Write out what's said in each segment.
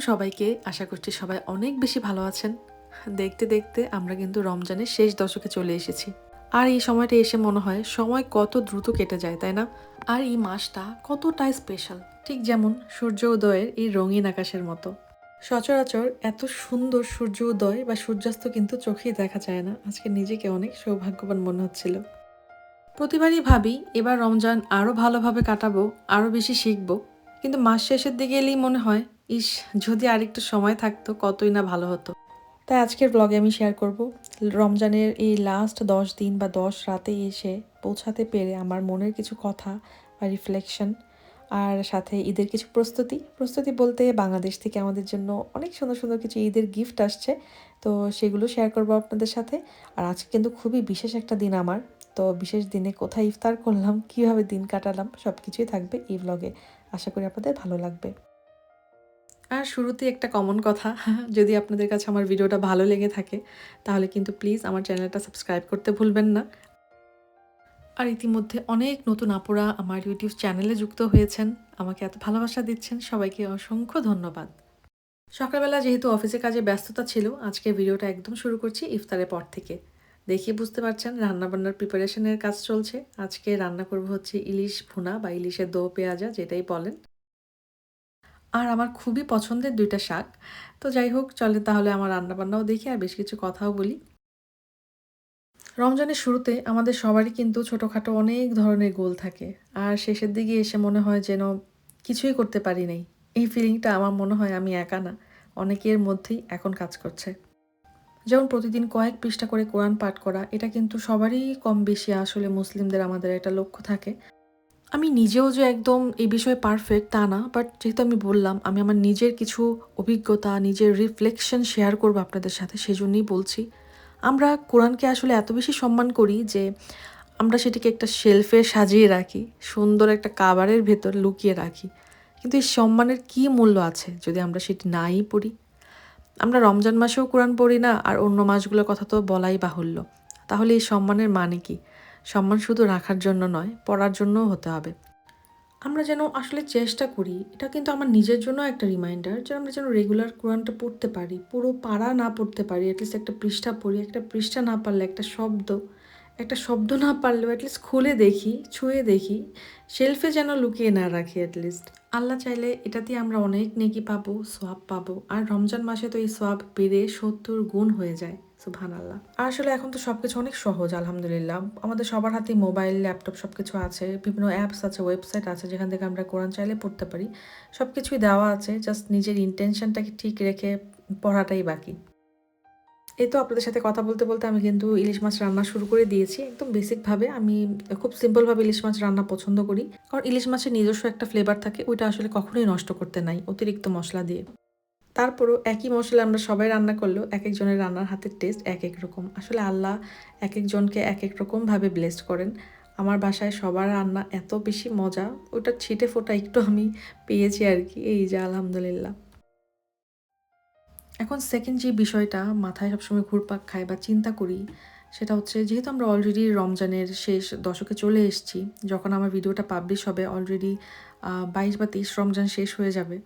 সবাইকে। আশা করছি সবাই অনেক বেশি ভালো আছেন। দেখতে দেখতে আমরা কিন্তু রমজানের শেষ দশকে চলে এসেছি। আর এই সময়টা এসে মনে হয় সময় কত দ্রুত কেটে যায়, তাই না? আর এই মাসটা কতটাই স্পেশাল, ঠিক যেমন সূর্য উদয়ের এই রঙিন আকাশের মতো। সচরাচর এত সুন্দর সূর্য উদয় বা সূর্যাস্ত কিন্তু চোখেই দেখা যায় না। আজকে নিজেকে অনেক সৌভাগ্যবান মনে হচ্ছিল। প্রতিবারই ভাবি এবার রমজান আরও ভালোভাবে কাটাবো, আরও বেশি শিখবো। কিন্তু মাস শেষের দিকে এলেই মনে হয়, ইস, যদি আরেকটু সময় থাকতো কতই না ভালো হতো। তাই আজকের ব্লগে আমি শেয়ার করব রমজানের এই লাস্ট 10 দিন বা 10 রাতে এসে পৌঁছাতে পেরে আমার মনের কিছু কথা বা রিফ্লেকশন, আর সাথে ঈদের কিছু প্রস্তুতি প্রস্তুতি বলতে বাংলাদেশ থেকে আমাদের জন্য অনেক সুন্দর সুন্দর কিছু ঈদের গিফট আসছে। তো সেগুলো শেয়ার করবো আপনাদের সাথে। আর আজকে কিন্তু খুবই বিশেষ একটা দিন আমার। তো বিশেষ দিনে কোথায় ইফতার করলাম, কীভাবে দিন কাটালাম, সব কিছুই থাকবে এই ব্লগে। আশা করি আপনাদের ভালো লাগবে। আর শুরুতেই একটা কমন কথা, যদি আপনাদের কাছে আমার ভিডিওটা ভালো লেগে থাকে তাহলে কিন্তু প্লিজ আমার চ্যানেলটা সাবস্ক্রাইব করতে ভুলবেন না। আর ইতিমধ্যে অনেক নতুন আপুরা আমার ইউটিউব চ্যানেলে যুক্ত হয়েছেন, আমাকে এত ভালোবাসা দিচ্ছেন, সবাইকে অসংখ্য ধন্যবাদ। সকালবেলা যেহেতু অফিসে কাজে ব্যস্ততা ছিল, আজকে ভিডিওটা একদম শুরু করছি ইফতারের পর থেকে। দেখিয়ে বুঝতে পারছেন রান্নাবান্নার প্রিপারেশনের কাজ চলছে। আজকে রান্না করব হচ্ছে ইলিশ ভুনা বা ইলিশের দো পেঁয়াজা, যেটাই বলেন। আর আমার খুবই পছন্দের ২টা শাক। তো যাই হোক, চলে তাহলে আমার রান্নাবান্নাও দেখি আর বেশ কিছু কথাও বলি। রমজানের শুরুতে আমাদের সবারই কিন্তু ছোটোখাটো অনেক ধরনের গোল থাকে। আর শেষের দিকে এসে মনে হয় যেন কিছুই করতে পারি নাই। এই ফিলিংটা আমার মনে হয় আমি একা না, অনেকের মধ্যেই এখন কাজ করছে। যেমন প্রতিদিন কয়েক পৃষ্ঠা করে কোরআন পাঠ করা, এটা কিন্তু সবারই কম বেশি আসলে মুসলিমদের আমাদের একটা লক্ষ্য থাকে। আমি নিজেও যে একদম এই বিষয়ে পারফেক্ট তা না, বাট যেহেতু আমি বললাম আমি আমার নিজের কিছু অভিজ্ঞতা, নিজের রিফ্লেকশন শেয়ার করবো আপনাদের সাথে, সেজন্যই বলছি। আমরা কোরআনকে আসলে এত বেশি সম্মান করি যে আমরা সেটিকে একটা শেলফে সাজিয়ে রাখি, সুন্দর একটা কাভারের ভেতর লুকিয়ে রাখি। কিন্তু এই সম্মানের কী মূল্য আছে যদি আমরা সেটি নাই পড়ি? আমরা রমজান মাসেও কোরআন পড়ি না, আর অন্য মাসগুলোর কথা তো বলাই বাহুল্য। তাহলে এই সম্মানের মানে কি? সম্মান শুধু রাখার জন্য নয়, পড়ার জন্যও হতে হবে। আমরা যেন আসলে চেষ্টা করি, এটা কিন্তু আমার নিজের জন্য একটা রিমাইন্ডার, যে আমরা যেন রেগুলার কোরআনটা পড়তে পারি। পুরো পারা না পড়তে পারি, অ্যাটলিস্ট একটা পৃষ্ঠা পড়ি। একটা পৃষ্ঠা না পারলে একটা শব্দ না পারলেও অ্যাটলিস্ট খুলে দেখি, ছুঁয়ে দেখি, শেলফে যেন লুকিয়ে না রাখি অ্যাটলিস্ট। আল্লাহ চাইলে এটাতেই আমরা অনেক নেকি পাবো, সোয়াব পাবো। আর রমজান মাসে তো এই সোয়াব বেড়ে 70 গুণ হয়ে যায়। সুবহানাল্লাহ। আর আসলে এখন তো সবকিছু অনেক সহজ, আলহামদুলিল্লাহ। আমাদের সবার হাতেই মোবাইল, ল্যাপটপ সবকিছু আছে, বিভিন্ন অ্যাপস আছে, ওয়েবসাইট আছে, যেখান থেকে আমরা কোরআন চাইলে পড়তে পারি। সবকিছুই দেওয়া আছে, জাস্ট নিজের ইন্টেনশনটাকে ঠিক রেখে পড়াটাই বাকি। এই তো আপনাদের সাথে কথা বলতে বলতে আমি কিন্তু ইলিশ মাছ রান্না শুরু করে দিয়েছি। একদম বেসিকভাবে আমি খুব সিম্পলভাবে ইলিশ মাছ রান্না পছন্দ করি, কারণ ইলিশ মাছের নিজস্ব একটা ফ্লেভার থাকে, ওইটা আসলে কখনোই নষ্ট করতে নাই অতিরিক্ত মশলা দিয়ে। তারপরও একই মশলা আমরা সবাই রান্না করলেও এক একজনের রান্নার হাতের টেস্ট এক এক রকম। আসলে আল্লাহ এক একজনকে এক এক রকমভাবে ব্লেসড করেন। আমার বাসায় সবার রান্না এত বেশি মজা, ওটা ছিটে ফোটা একটু আমি পেয়েছি আর কি, এই যে আলহামদুলিল্লাহ। এখন সেকেন্ড যে বিষয়টা মাথায় সবসময় ঘুরপাক খায় বা চিন্তা করি, সেটা হচ্ছে যেহেতু আমরা অলরেডি রমজানের শেষ দশকে চলে এসেছি, যখন আমার ভিডিওটা পাবলিশ হবে অলরেডি 22 বা 23 রমজান শেষ হয়ে যাবে।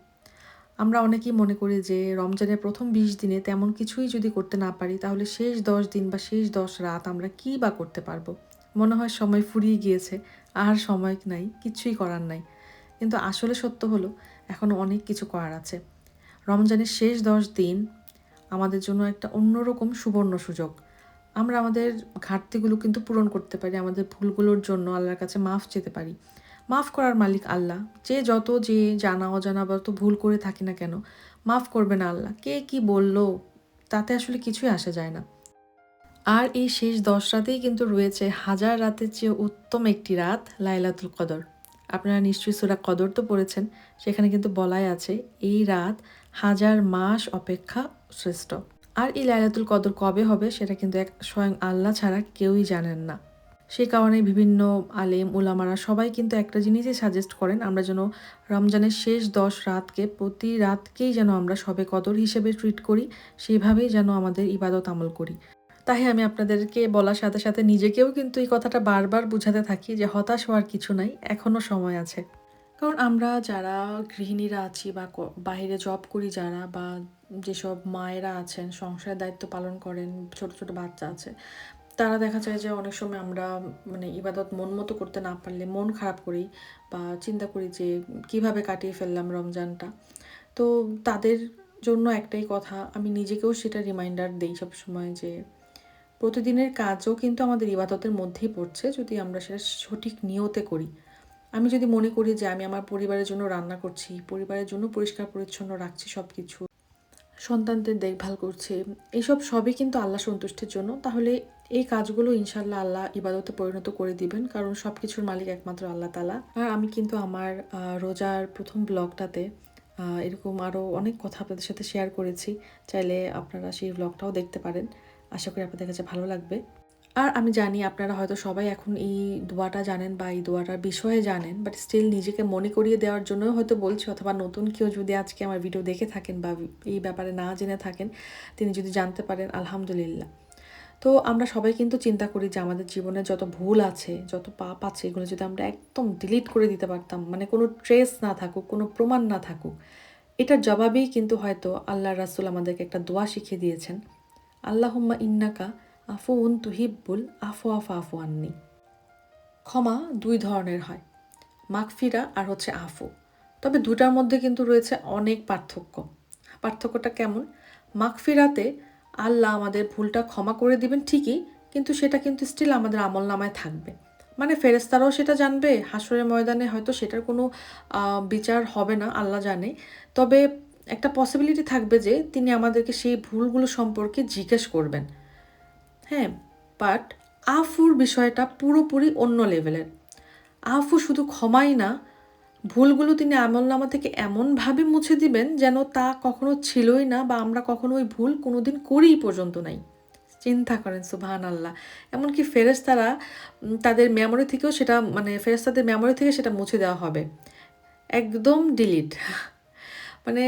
আমরা অনেকেই মনে করি যে রমজানের প্রথম 20 দিনে তেমন কিছুই যদি করতে না পারি, তাহলে শেষ 10 দিন বা শেষ 10 রাত আমরা কী বা করতে পারবো। মনে হয় সময় ফুরিয়ে গিয়েছে, আর সময় নাই, কিচ্ছুই করার নাই। কিন্তু আসলে সত্য হলো এখনও অনেক কিছু করার আছে। রমজানের শেষ 10 দিন আমাদের জন্য একটা অন্যরকম সুবর্ণ সুযোগ। আমরা আমাদের ঘাটতিগুলো কিন্তু পূরণ করতে পারি, আমাদের ভুলগুলোর জন্য আল্লাহর কাছে মাফ চেতে পারি। মাফ করার মালিক আল্লাহ। যে জানা অজানা বা তো ভুল করে থাকি না কেন, মাফ করবে না আল্লাহ। কে কি বলল তাতে আসলে কিছুই আসে যায় না। আর এই শেষ 10 রাতেই কিন্তু রয়েছে হাজার রাতের চেয়ে উত্তম একটি রাত, লাইলাতুল কদর। আপনারা নিশ্চয়ই সূরা কদর তো পড়েছেন, সেখানে কিন্তু বলাই আছে এই রাত হাজার মাস অপেক্ষা শ্রেষ্ঠ। আর এই লাইলাতুল কদর কবে হবে সেটা কিন্তু এক স্বয়ং আল্লাহ ছাড়া কেউই জানেন না। সেই কারণে বিভিন্ন আলেম উলামারা সবাই কিন্তু একটা জিনিসই সাজেস্ট করেন, আমরা যেন রমজানের শেষ 10 রাতকে প্রতি রাতকেই যেন আমরা শবে কদর হিসেবে ট্রিট করি, সেইভাবেই যেন আমাদের ইবাদত আমল করি। তাই আমি আপনাদেরকে বলার সাথে সাথে নিজেকেও কিন্তু এই কথাটা বারবার বুঝাতে থাকি যে হতাশ হওয়ার কিছু নাই, এখনও সময় আছে। কারণ আমরা যারা গৃহিণীরা আছি বা বাইরে জব করি যারা, বা যেসব মায়েরা আছেন সংসারের দায়িত্ব পালন করেন, ছোট ছোট বাচ্চা আছে, তারা দেখা যায় যে অনেক সময় আমরা মানে ইবাদত মন মতো করতে না পারলে মন খারাপ করি বা চিন্তা করি যে কিভাবে কাটিয়ে ফেললাম রমজানটা। তো তাদের জন্য একটাই কথা, আমি নিজেকেও সেটা রিমাইন্ডার দিই সবসময় যে প্রতিদিনের কাজও কিন্তু আমাদের ইবাদতের মধ্যেই পড়ছে, যদি আমরা সেটা সঠিক নিয়তে করি। আমি যদি মনে করি যে আমি আমার পরিবারের জন্য রান্না করছি, পরিবারের জন্য পরিষ্কার পরিচ্ছন্ন রাখছি সব কিছু, সন্তানদের দেখভাল করছি, এইসব সবই কিন্তু আল্লাহ সন্তুষ্টির জন্য, তাহলে এই কাজগুলো ইনশাল্লাহ আল্লাহ ইবাদতে পরিণত করে দিবেন, কারণ সব কিছুর মালিক একমাত্র আল্লাহ তাআলা। আর আমি কিন্তু আমার রোজার প্রথম ব্লগটাতে এরকম আরও অনেক কথা আপনাদের সাথে শেয়ার করেছি, চাইলে আপনারা সেই ব্লগটাও দেখতে পারেন। আশা করি আপনাদের কাছে ভালো লাগবে। আর আমি জানি আপনারা হয়তো সবাই এখন এই দোয়াটা জানেন বা এই দোয়াটার বিষয়ে জানেন, বাট স্টিল নিজেকে মনে করিয়ে দেওয়ার জন্য হয়তো বলছি, অথবা নতুন কেউ যদি আজকে আমার ভিডিও দেখে থাকেন বা এই ব্যাপারে না জেনে থাকেন, তিনি যদি জানতে পারেন আলহামদুলিল্লাহ। তো আমরা সবাই কিন্তু চিন্তা করি যে আমাদের জীবনে যত ভুল আছে, যত পাপ আছে, এগুলো যদি আমরা একদম ডিলিট করে দিতে পারতাম, মানে কোনো ট্রেস না থাকুক, কোনো প্রমাণ না থাকুক। এটার জবাবেই কিন্তু হয়তো আল্লাহ রাসূল আমাদেরকে একটা দোয়া শিখিয়ে দিয়েছেন, আল্লাহুম্মা ইন্নাকা আফুউন তুহিব্বুল আফওয়া ফাফু আন্নি। ক্ষমা দুই ধরনের হয়, মাগফিরা আর হচ্ছে আফু। তবে দুটার মধ্যে কিন্তু রয়েছে অনেক পার্থক্য। পার্থক্যটা কেমন? মাগফিরাতে আল্লাহ আমাদের ভুলটা ক্ষমা করে দিবেন ঠিকই, কিন্তু সেটা কিন্তু স্টিল আমাদের আমলনামায় থাকবে। মানে ফেরেশতারাও সেটা জানবে, হাসরের ময়দানে হয়তো সেটার কোনো বিচার হবে না, আল্লাহ জানে। তবে একটা পসিবিলিটি থাকবে যে তিনি আমাদেরকে সেই ভুলগুলো সম্পর্কে জিজ্ঞেস করবেন। হ্যাঁ, বাট আফুর বিষয়টা পুরোপুরি অন্য লেভেলের। আফু শুধু ক্ষমাই না, ভুলগুলো তিনি আমলনামা থেকে এমনভাবে মুছে দিবেন যেন তা কখনো ছিলই না, বা আমরা কখনো ওই ভুল কোনোদিন করেই পর্যন্ত নাই। চিন্তা করেন, সুবহানাল্লাহ। এমনকি ফেরেশতারা তাদের মেমোরি থেকেও সেটা, মানে ফেরেশতাদের মেমোরি থেকে সেটা মুছে দেওয়া হবে, একদম ডিলিট। মানে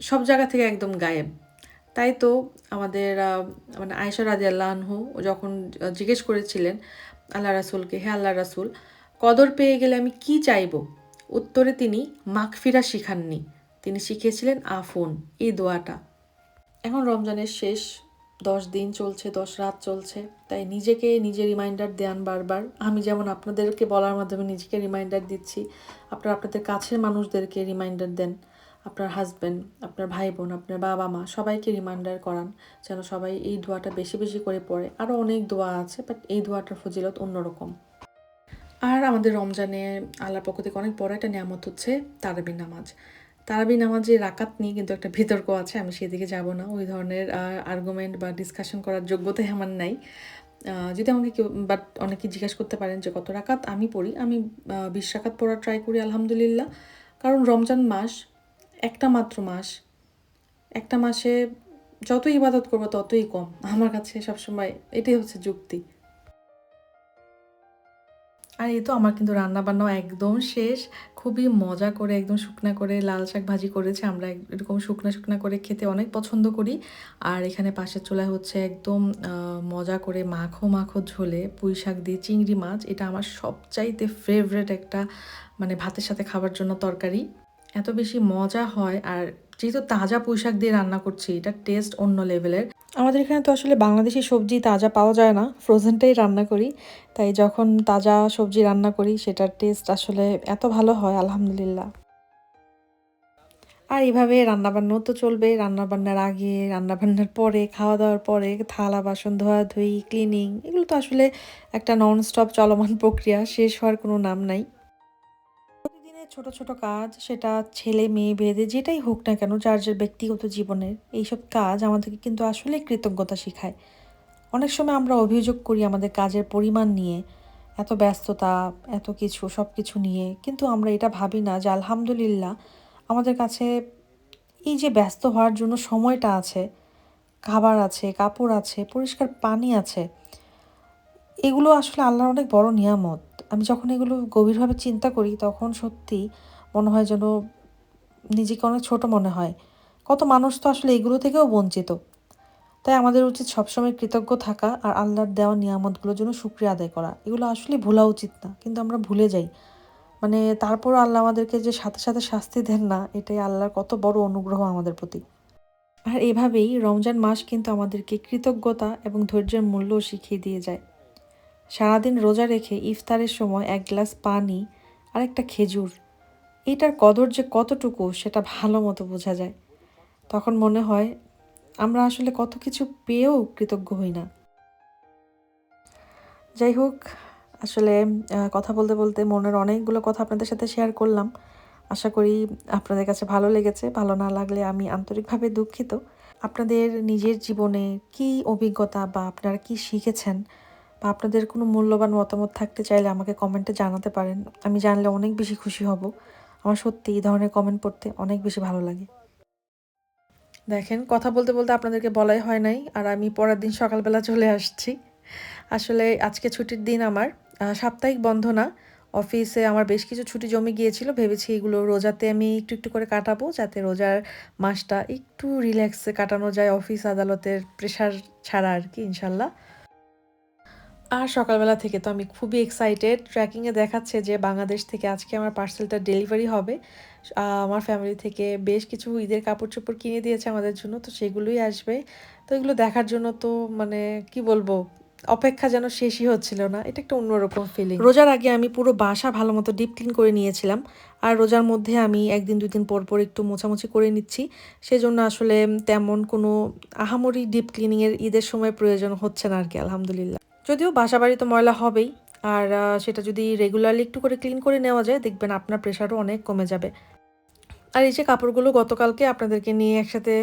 সব জায়গা থেকে একদম গায়েব। তাই তো আমাদের মানে আয়েশা রাদিয়াল্লাহু আনহু যখন জিজ্ঞেস করেছিলেন আল্লাহ রাসূলকে, হে আল্লাহ রাসূল, কদর পেয়ে গেলে আমি কি চাইবো? উত্তরে তিনি মাগফিরা শিখাননি, তিনি শিখিয়েছিলেন আফুন, এই দোয়াটা। এখন রমজানের শেষ 10 দিন চলছে, 10 রাত চলছে, তাই নিজেকে নিজে রিমাইন্ডার দেন বারবার। আমি যেমন আপনাদেরকে বলার মাধ্যমে নিজেকে রিমাইন্ডার দিচ্ছি, আপনারা আপনাদের কাছের মানুষদেরকে রিমাইন্ডার দেন, আপনার হাজব্যান্ড, আপনার ভাই বোন, আপনার বাবা মা, সবাইকে রিমাইন্ডার করান যেন সবাই এই দোয়াটা বেশি বেশি করে পড়ে। আরও অনেক দোয়া আছে, বাট এই দোয়াটার ফজিলত অন্যরকম। আর আমাদের রমজানে আল্লাহর পক্ষ থেকে অনেক বড় একটা নিয়ামত হচ্ছে তারাবির নামাজ। তারাবি নামাজের রাকাত নিয়ে কিন্তু একটা বিতর্ক আছে, আমি সেদিকে যাব না, ওই ধরনের আর্গুমেন্ট বা ডিসকাশন করার যোগ্যতাই আমার নাই। যদি আমাকে কেউ, বাট অনেকে জিজ্ঞাসা করতে পারেন যে কত রাকাত আমি পড়ি, আমি 20 রাকাত পড়ার ট্রাই করি আলহামদুলিল্লাহ। কারণ রমজান মাস একটা মাত্র মাস, একটা মাসে যত ইবাদত করবো ততই কম, আমার কাছে সবসময় এটাই হচ্ছে যুক্তি। আর এই তো আমার কিন্তু রান্নাবান্নাও একদম শেষ। খুবই মজা করে একদম শুকনা করে লাল শাক ভাজি করেছি। আমরা এরকম শুকনা শুকনা করে খেতে অনেক পছন্দ করি। আর এখানে পাশের চুলায় হচ্ছে একদম মজা করে মাখো মাখো ঝোলে পুঁই শাক দিয়ে চিংড়ি মাছ। এটা আমার সবচাইতে ফেভারিট একটা, মানে ভাতের সাথে খাবার জন্য তরকারি। এত বেশি মজা হয়, আর যেহেতু তাজা পুঁই শাক দিয়ে রান্না করছি, এটার টেস্ট অন্য লেভেলের। আমাদের এখানে তো আসলে বাংলাদেশি সবজি তাজা পাওয়া যায় না, ফ্রোজেনটাই রান্না করি। তাই যখন তাজা সবজি রান্না করি সেটার টেস্ট আসলে এত ভালো হয় আলহামদুলিল্লাহ। আর এইভাবে রান্নাবান্নাও তো চলবে, রান্নাবান্নার আগে, রান্নাবান্নার পরে, খাওয়া দাওয়ার পরে থালা বাসন ধোয়াধুয়ি, ক্লিনিং, এগুলো তো আসলে একটা নন স্টপ চলমান প্রক্রিয়া, শেষ হওয়ার কোনো নাম নাই। প্রতিদিনের ছোট ছোট কাজ, সেটা ছেলে মেয়ে ভেদে যেটাই হোক না কেন, যার যার ব্যক্তিগত জীবনের এইসব কাজ আমাদেরকে কিন্তু আসলে কৃতজ্ঞতা শেখায়। অনেক সময় আমরা অভিযোগ করি আমাদের কাজের পরিমাণ নিয়ে, এত ব্যস্ততা, এত কিছু, সব কিছু নিয়ে, কিন্তু আমরা এটা ভাবি না যে আলহামদুলিল্লাহ আমাদের কাছে এই যে ব্যস্ত হওয়ার জন্য সময়টা আছে, খাবার আছে, কাপড় আছে, পরিষ্কার পানি আছে, এগুলো আসলে আল্লাহর অনেক বড় নিয়ামত। আমি যখন এগুলো গভীরভাবে চিন্তা করি তখন সত্যি মনে হয় যেন নিজেকে অনেক ছোট মনে হয়। কত মানুষ তো আসলে এগুলো থেকেও বঞ্চিত। তাই আমাদের উচিত সবসময় কৃতজ্ঞ থাকা আর আল্লাহর দেওয়া নিয়ামতগুলোর জন্য শুকরিয়া আদায় করা। এগুলো আসলে ভোলা উচিত না, কিন্তু আমরা ভুলে যাই। মানে তারপরও আল্লাহ আমাদেরকে যে সাথে সাথে শাস্তি দেন না, এটাই আল্লাহর কত বড় অনুগ্রহ আমাদের প্রতি। আর এভাবেই রমজান মাস কিন্তু আমাদেরকে কৃতজ্ঞতা এবং ধৈর্যের মূল্যও শিখিয়ে দিয়ে যায়। সারাদিন রোজা রেখে ইফতারের সময় এক গ্লাস পানি আর একটা খেজুর, এটার কদর যে কতটুকু সেটা ভালো মতো বোঝা যায়। তখন মনে হয় আমরা আসলে কত কিছু পেয়েও কৃতজ্ঞ হই না। যাই হোক, আসলে কথা বলতে বলতে মনের অনেকগুলো কথা আপনাদের সাথে শেয়ার করলাম। আশা করি আপনাদের কাছে ভালো লেগেছে। ভালো না লাগলে আমি আন্তরিকভাবে দুঃখিত। আপনাদের নিজের জীবনে কী অভিজ্ঞতা বা আপনারা কী শিখেছেন বা আপনাদের কোনো মূল্যবান মতামত থাকতে চাইলে আমাকে কমেন্টে জানাতে পারেন। আমি জানলে অনেক বেশি খুশি হব। আমার সত্যি এই ধরনের কমেন্ট পড়তে অনেক বেশি ভালো লাগে। দেখেন, কথা বলতে বলতে আপনাদেরকে বলাই হয় নাই, আর আমি পরের দিন সকালবেলা চলে আসছি। আসলে আজকে ছুটির দিন আমার, সাপ্তাহিক বন্ধ না। অফিসে আমার বেশ কিছু ছুটি জমে গিয়েছিল, ভেবেছি এগুলো রোজাতে আমি একটু একটু করে কাটাবো, যাতে রোজার মাসটা একটু রিল্যাক্সে কাটানো যায়, অফিস আদালতের প্রেশার ছাড়া আর কি, ইনশাল্লাহ। আর সকালবেলা থেকে তো আমি খুবই এক্সাইটেড। ট্র্যাকিংয়ে দেখাচ্ছে যে বাংলাদেশ থেকে আজকে আমার পার্সেলটা ডেলিভারি হবে। আমার ফ্যামিলি থেকে বেশ কিছু ঈদের কাপড় চোপড় কিনে দিয়েছে আমাদের জন্য, তো সেগুলোই আসবে। তো এগুলো দেখার জন্য তো মানে কি বলবো, অপেক্ষা যেন শেষই হচ্ছিল না। এটা একটা অন্যরকম ফিলিং। রোজার আগে আমি পুরো বাসা ভালো মতো ডিপ ক্লিন করে নিয়েছিলাম, আর রোজার মধ্যে আমি একদিন দুই দিন পর পর একটু মোছামুছি করে নিচ্ছি। সেজন্য আসলে তেমন কোনো আহামরি ডিপ ক্লিনিংয়ের ঈদের সময় প্রয়োজন হচ্ছে না আর কি, আলহামদুলিল্লাহ। যদিও বাসাবাড়ি তো ময়লা হবেই, আর সেটা যদি রেগুলারলি একটু করে ক্লিন করে নেওয়া যায়, দেখবেন আপনার প্রেশারও অনেক কমে যাবে। আর এই যে কাপড়গুলো গতকালকে আপনাদেরকে নিয়ে একসাথে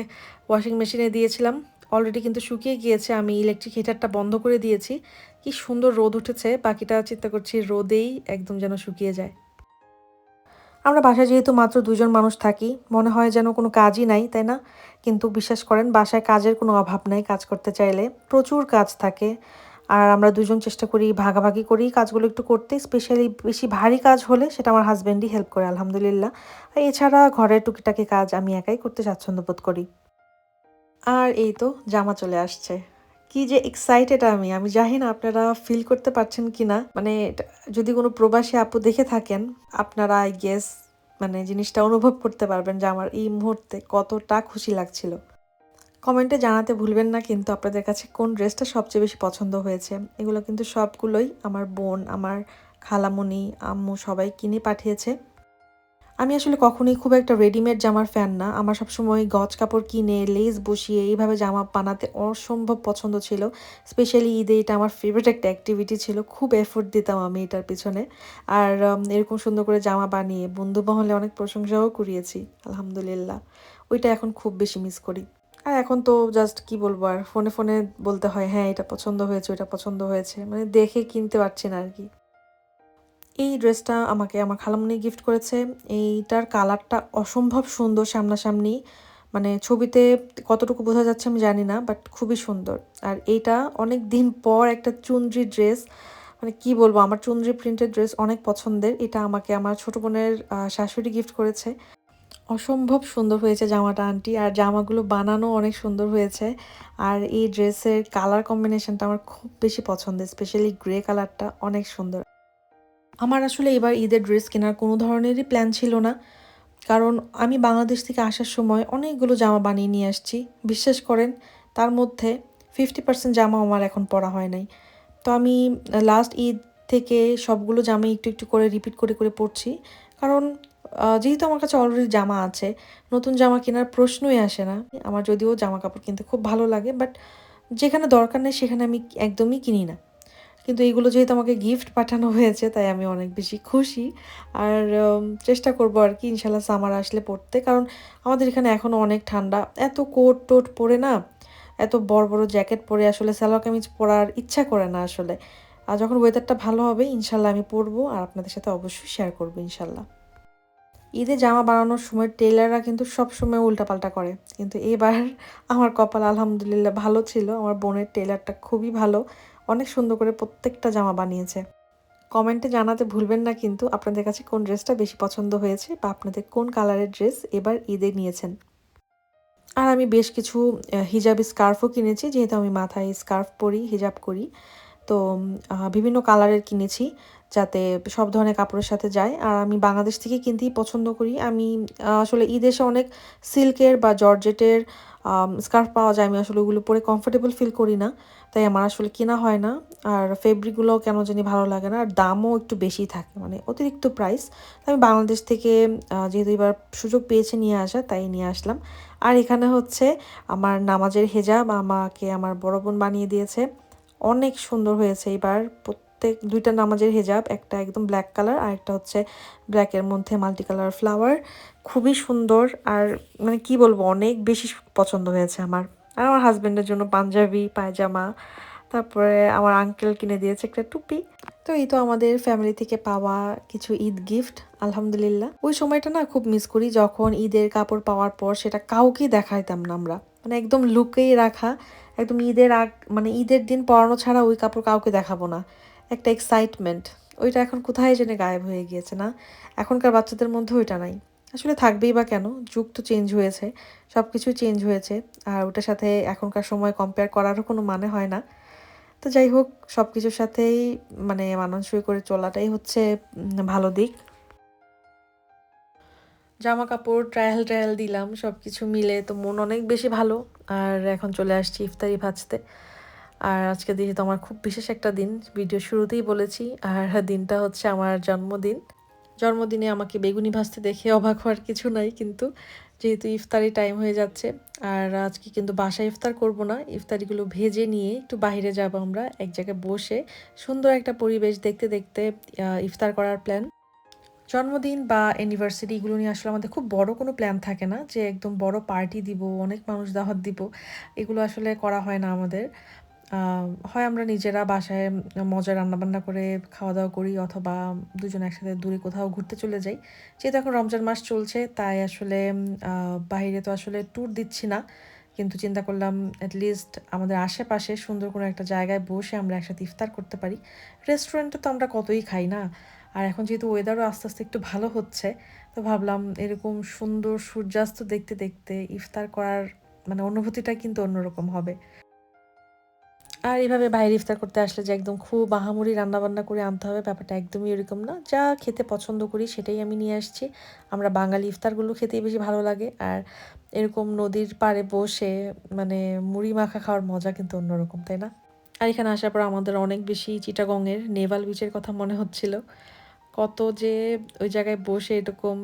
ওয়াশিং মেশিনে দিয়েছিলাম, অলরেডি কিন্তু শুকিয়ে গিয়েছে। আমি ইলেকট্রিক হিটারটা বন্ধ করে দিয়েছি। কি সুন্দর রোদ উঠেছে, বাকিটা চিন্তা করছি রোদেই একদম যেন শুকিয়ে যায়। আমরা বাসায় যেহেতু মাত্র ২ জন মানুষ থাকি, মনে হয় যেন কোনো কাজই নাই, তাই না? কিন্তু বিশ্বাস করেন, বাসায় কাজের কোনো অভাব নাই। কাজ করতে চাইলে প্রচুর কাজ থাকে। আর আমরা ২ জন চেষ্টা করি ভাগাভাগি করেই কাজগুলো একটু করতে। স্পেশালি বেশি ভারী কাজ হলে সেটা আমার হাসব্যান্ডই হেল্প করে, আলহামদুলিল্লাহ। আর এছাড়া ঘরের টুকিটাকি কাজ আমি একাই করতে স্বাচ্ছন্দ্য বোধ করি। আর এই তো জামা চলে আসছে। কি যে এক্সাইটেড আমি! আমি জানি না আপনারা ফিল করতে পারছেন কিনা। মানে যদি কোনো প্রবাসী আপু দেখে থাকেন, আপনারা আই গেস মানে জিনিসটা অনুভব করতে পারবেন যে আমার এই মুহূর্তে কতটা খুশি লাগছিল। কমেন্টে জানাতে ভুলবেন না কিন্তু আপনাদের কাছে কোন ড্রেসটা সবচেয়ে বেশি পছন্দ হয়েছে। এগুলো কিন্তু সবগুলোই আমার বোন, আমার খালামণি, আম্মু সবাই কিনে পাঠিয়েছে। আমি আসলে কখনোই খুব একটা রেডিমেড জামার ফ্যান না। আমার সবসময় গজ কাপড় কিনে লেস বসিয়ে এইভাবে জামা বানাতে অসম্ভব পছন্দ ছিল। স্পেশালি ঈদে এটা আমার ফেভারিট একটা অ্যাক্টিভিটি ছিল। খুব এফোর্ট দিতাম আমি এটার পিছনে। আর এরকম সুন্দর করে জামা বানিয়ে বন্ধু মহলে অনেক প্রশংসাও কুড়িয়েছি, আলহামদুলিল্লাহ। ওইটা এখন খুব বেশি মিস করি। আর এখন তো জাস্ট কি বলবো আর, ফোনে ফোনে বলতে হয় হ্যাঁ এটা পছন্দ হয়েছে, ওইটা পছন্দ হয়েছে। মানে দেখে কিনতে পারছি না আরকি। এই ড্রেসটা আমাকে আমার খালামণি গিফট করেছে। এইটার কালারটা অসম্ভব সুন্দর সামনাসামনি। মানে ছবিতে কতটুকু বোঝা যাচ্ছে আমি জানি না, বাট খুবই সুন্দর। আর এইটা অনেক দিন পর একটা চুনরি ড্রেস। মানে কি বলবো, আমার চুনরি প্রিন্টেড ড্রেস অনেক পছন্দের। এটা আমাকে আমার ছোট বোনের শাশুড়ি গিফট করেছে। অসম্ভব সুন্দর হয়েছে জামাটা আন্টি, আর জামাগুলো বানানো অনেক সুন্দর হয়েছে। আর এই ড্রেসের কালার কম্বিনেশনটা আমার খুব বেশি পছন্দের, স্পেশালি গ্রে কালারটা অনেক সুন্দর। আমার আসলে এবার ঈদের ড্রেস কেনার কোনো ধরনেরই প্ল্যান ছিল না, কারণ আমি বাংলাদেশ থেকে আসার সময় অনেকগুলো জামা বানিয়ে নিয়ে আসছি। বিশ্বাস করেন, তার মধ্যে 50% জামা আমার এখন পরা হয় নাই। তো আমি লাস্ট ঈদ থেকে সবগুলো জামা একটু একটু করে রিপিট করে করে পরছি। কারণ যেহেতু আমার কাছে অলরেডি জামা আছে, নতুন জামা কেনার প্রশ্নই আসে না। আমার যদিও জামা কাপড় কিনতে খুব ভালো লাগে, বাট যেখানে দরকার নেই সেখানে আমি একদমই কিনি না। কিন্তু এগুলো যেহেতু আমাকে গিফট পাঠানো হয়েছে, তাই আমি অনেক বেশি খুশি। আর চেষ্টা করবো আর কি ইনশাল্লাহ সামার আসলে পরতে, কারণ আমাদের এখানে এখনও অনেক ঠান্ডা। এত কোট টোট পরে না, এত বড় বড় জ্যাকেট পরে আসলে সালোয়ার কামিজ পরার ইচ্ছা করে না আসলে। আর যখন ওয়েদারটা ভালো হবে ইনশাল্লাহ আমি পরবো, আর আপনাদের সাথে অবশ্যই শেয়ার করবো ইনশাল্লাহ। ঈদে জামা বানানোর সময় টেলাররা কিন্তু সবসময় উল্টাপাল্টা করে, কিন্তু এবার আমার কপাল আলহামদুলিল্লাহ ভালো ছিল। আমার বোনের টেলারটা খুবই ভালো, অনেক সুন্দর করে প্রত্যেকটা জামা বানিয়েছে। কমেন্টে জানাতে ভুলবেন না কিন্তু আপনাদের কাছে কোন ড্রেসটা বেশি পছন্দ হয়েছে বা আপনাদের কোন কালারের ড্রেস এবার ঈদে নিয়েছেন। আর আমি বেশ কিছু হিজাবি স্কার্ফও কিনেছি, যেহেতু আমি মাথায় স্কার্ফ পরি, হিজাব করি। তো বিভিন্ন কালারের কিনেছি, যাতে সব ধরনের কাপড়ের সাথে যায়। আর আমি বাংলাদেশ থেকে কিনতেই পছন্দ করি। আমি আসলে এই দেশে অনেক সিল্কের বা জর্জেটের স্কার্ফ পাওয়া যায়, আমি আসলে ওগুলো পরে কমফোর্টেবল ফিল করি না, তাই আমার আসলে কেনা হয় না। আর ফেব্রিকগুলোও কেন জানি ভালো লাগে না, আর দামও একটু বেশি থাকে, মানে অতিরিক্ত প্রাইস। আমি বাংলাদেশ থেকে যেহেতু এবার সুযোগ পেয়েছি নিয়ে আসা, তাই নিয়ে আসলাম। আর এখানে হচ্ছে আমার নামাজের হেজাব আমাকে আমার বড় বোন বানিয়ে দিয়েছে, অনেক সুন্দর হয়েছে এবার। প্রত্যেক দুইটা নামাজের হেজাব, একটা একদম ব্ল্যাক কালার আর একটা হচ্ছে ব্ল্যাকের মধ্যে মাল্টি কালার ফ্লাওয়ার, খুবই সুন্দর। আর মানে কি বলবো, অনেক বেশি পছন্দ হয়েছে আমার। আর আমার হাজব্যান্ডের জন্য পাঞ্জাবি, পায়জামা, তারপরে আমার আঙ্কেল কিনে দিয়েছে একটা টুপি। তো এই তো আমাদের ফ্যামিলি থেকে পাওয়া কিছু ঈদ গিফট, আলহামদুলিল্লাহ। ওই সময়টা না খুব মিস করি, যখন ঈদের কাপড় পাওয়ার পর সেটা কাউকে দেখাইতাম না আমরা, মানে একদম লুকেই রাখা, একদম ঈদের মানে ঈদের দিন পরানো ছাড়া ওই কাপড় কাউকে দেখাবো না, একটা এক্সাইটমেন্ট। ওইটা এখন কোথায় জেনে গায়েব হয়ে গিয়েছে না, এখনকার বাচ্চাদের মধ্যে ওইটা নাই। আসলে থাকবেই বা কেন, যুগ তো চেঞ্জ হয়েছে, সব কিছুই চেঞ্জ হয়েছে। আর ওটার সাথে এখনকার সময় কম্পেয়ার করারও কোনো মানে হয় না। তো যাই হোক, সব কিছুর সাথেই মানে মানানসই করে চলাটাই হচ্ছে ভালো দিক। জামা কাপড় ট্রায়াল ট্রায়াল দিলাম, সব কিছু মিলে তো মন অনেক বেশি ভালো। আর এখন চলে আসছি ইফতারি ভাজতে। আর আজকে যেহেতু আমার খুব বিশেষ একটা দিন, ভিডিও শুরুতেই বলেছি, আর দিনটা হচ্ছে আমার জন্মদিন। জন্মদিনে আমাকে বেগুনি ভাজতে দেখে অবাক হওয়ার কিছু নাই, কিন্তু যেহেতু ইফতারি টাইম হয়ে যাচ্ছে, আর আজকে কিন্তু বাসায় ইফতার করব না, ইফতারিগুলো ভেজে নিয়ে একটু বাইরে যাব আমরা, এক জায়গায় বসে সুন্দর একটা পরিবেশ দেখতে দেখতে ইফতার করার প্ল্যান। জন্মদিন বা অ্যানিভার্সারি এগুলো নিয়ে আসলে আমাদের খুব বড় কোনো প্ল্যান থাকে না, যে একদম বড় পার্টি দিব, অনেক মানুষ দাওয়াত দিব, এগুলো আসলে করা হয় না আমাদের। হয় আমরা নিজেরা বাসায় মজা রান্নাবান্না করে খাওয়া দাওয়া করি, অথবা দুজন একসাথে দূরে কোথাও ঘুরতে চলে যাই। যেহেতু এখন রমজান মাস চলছে, তাই আসলে বাইরে তো আসলে ট্যুর দিচ্ছি না, কিন্তু চিন্তা করলাম অ্যাটলিস্ট আমাদের আশেপাশে সুন্দর কোনো একটা জায়গায় বসে আমরা একসাথে ইফতার করতে পারি। রেস্টুরেন্টে তো আমরা কতই খাই না, আর এখন যেহেতু ওয়েদারও আস্তে আস্তে একটু ভালো হচ্ছে, তো ভাবলাম এরকম সুন্দর সূর্যাস্ত দেখতে দেখতে ইফতার করার মানে অনুভূতিটা কিন্তু অন্যরকম হবে। আর এভাবে বাইরে ইফতার করতে আসলে যে একদম খুব আহামরি রান্নাবান্না করে আনতে হবে, ব্যাপারটা একদমই এরকম না। যা খেতে পছন্দ করি সেটাই আমি নিয়ে আসছি। আমরা বাঙালি ইফতারগুলো খেতেই বেশি ভালো লাগে। আর এরকম নদীর পাড়ে বসে মানে মুড়ি মাখা খাওয়ার মজা কিন্তু অন্যরকম, তাই না? আর এখানে আসার পর আমাদের অনেক বেশি চিটাগংয়ের নেভাল বিচের কথা মনে হচ্ছিল। কত যে ওই জায়গায় বসে এরকম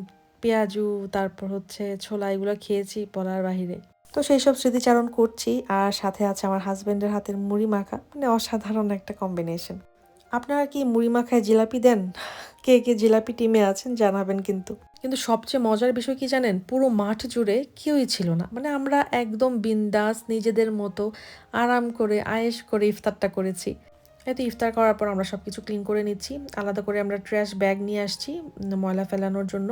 পেঁয়াজু, তারপর হচ্ছে ছোলা, এগুলো খেয়েছি বলার বাহিরে। তো সেই সব স্মৃতিচারণ করছি, আর সাথে আছে আমার হাজব্যান্ডের হাতের মুড়ি মাখা, মানে অসাধারণ একটা কম্বিনেশন। আপনারা কি মুড়ি মাখায় জিলাপি দেন? কে কে জিলাপি টিমে আছেন জানাবেন কিন্তু। কিন্তু সবচেয়ে মজার বিষয় কি জানেন, পুরো মাঠ জুড়ে কেউই ছিল না, মানে আমরা একদম বিন্দাস নিজেদের মতো আরাম করে আয়েশ করে ইফতারটা করেছি। এতে ইফতার করার পর আমরা সব কিছু ক্লিন করে নিচ্ছি, আলাদা করে আমরা ট্র্যাশ ব্যাগ নিয়ে আসছি ময়লা ফেলানোর জন্য।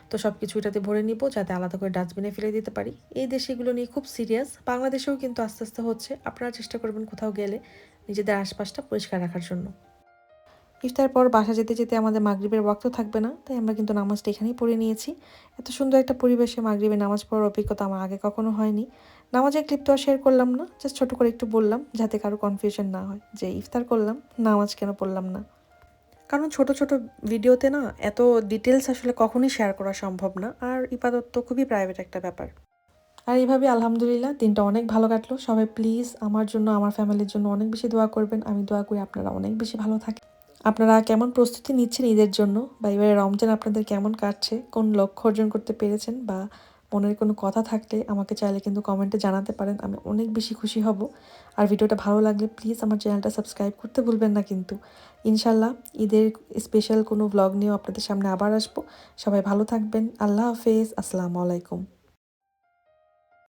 তো সব কিছু এটাতে ভরে নিব, যাতে আলাদা করে ডাস্টবিনে ফেলে দিতে পারি। এই দেশে এগুলো নিয়ে খুব সিরিয়াস, বাংলাদেশেও কিন্তু আস্তে আস্তে হচ্ছে। আপনারা চেষ্টা করবেন কোথাও গেলে নিজেদের আশপাশটা পরিষ্কার রাখার জন্য। ইফতার পর বাসা যেতে যেতে আমাদের মাগরিবের ওয়াক্ত থাকবে না, তাই আমরা কিন্তু নামাজটা এখানেই পড়ে নিয়েছি। এত সুন্দর একটা পরিবেশে মাগরিবে নামাজ পড়ার অভিজ্ঞতা আমার আগে কখনো হয়নি। নামাজের ক্লিপ তো আর শেয়ার করলাম না, জাস্ট ছোটো করে একটু বললাম, যাতে কারো কনফিউশন না হয় যে ইফতার করলাম, নামাজ কেন পড়লাম না। কারণ ছোট ছোট ভিডিওতে না এত ডিটেলস আসলে কখনোই শেয়ার করা সম্ভব না, আর ইবাদত তো খুবই প্রাইভেট একটা ব্যাপার। আর এইভাবে আলহামদুলিল্লাহ দিনটা অনেক ভালো কাটলো। সবাই প্লিজ আমার জন্য, আমার ফ্যামিলির জন্য অনেক বেশি দোয়া করবেন। আমি দোয়া করি আপনারা অনেক বেশি ভালো থাকেন। আপনারা কেমন প্রস্তুতি নিচ্ছেন ঈদের জন্য, বা এবারে রমজান আপনাদের কেমন কাটছে, কোন লক্ষ্য অর্জন করতে পেরেছেন, বা মনের কোনো কথা থাকলে আমাকে চাইলে কিন্তু কমেন্টে জানাতে পারেন, আমি অনেক বেশি খুশি হব। আর ভিডিওটা ভালো লাগলে প্লিজ আমার চ্যানেলটা সাবস্ক্রাইব করতে ভুলবেন না কিন্তু। ইনশাল্লাহ ঈদের স্পেশাল কোনো ভ্লগ নিয়েও আপনাদের সামনে আবার আসবো। সবাই ভালো থাকবেন। আল্লাহ হাফেজ, আসসালামু আলাইকুম।